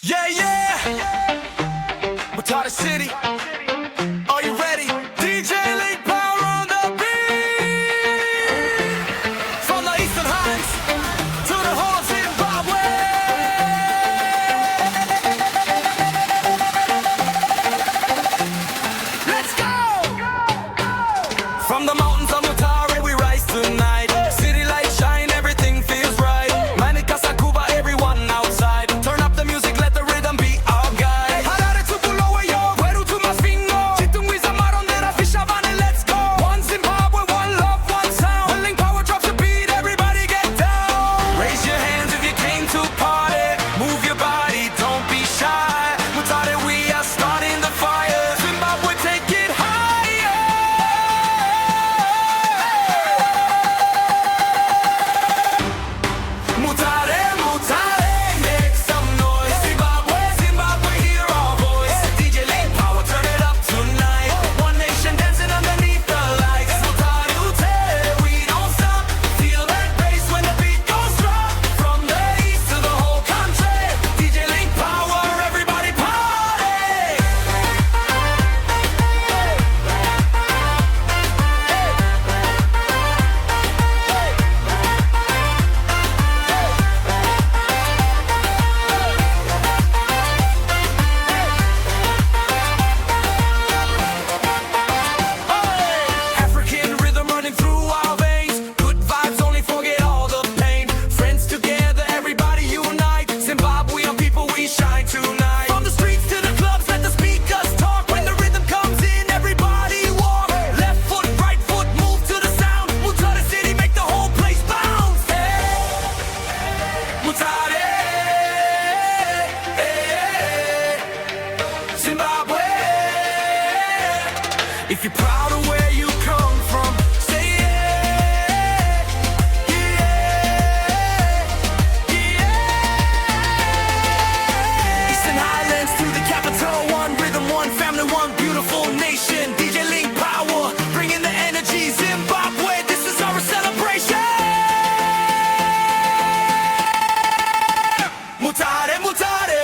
Yeah, yeah. Mutare City. Are you ready? DJ League Power on the beat. From the Eastern Heights to the whole of Zimbabwe. Let's go. From the mountains of Mutare we rise tonight. City lights shine, everything feels right. Manika Sakuba, everyone outside. Turn up the music, let the rhythm be our guide. Harare to Bulawayo, Peru to Masvingo. Chitungwiza Marondera, Fishavane, let's go. One Zimbabwe, one love, one sound. When Link Power drops the beat, everybody get down. Raise your hands if you came to party. Move your body, don't be shy. Mutare, we are starting the fire. Zimbabwe, take it higher. Mutare, Mutare, make some noise. Zimbabwe, Zimbabwe, hear our voice. DJ Lane Power, turn it up tonight. One nation dancing underneath the lights. Mutare, Mutare, we don't stop. Feel that bass when the beat goes drop. From the east to the whole country. DJ Lane Power, everybody party. African rhythm running through our veins. Good vibes, only forget all the pain. Friends together, everybody unite. Zimbabwean people, we shine tonight. From the streets to the clubs, let the speakers talk. When the rhythm comes in, everybody walk. Left foot, right foot, move to the sound. Mutare City, make the whole place bounce. Hey, Mutare, hey, Zimbabwe. If you're proud of where you come from, say yeah, yeah, yeah. Eastern Highlands to the capital, one rhythm, one family, one beautiful nation. DJ Link Power, bringing the energy. Zimbabwe, this is our celebration. Mutare, Mutare.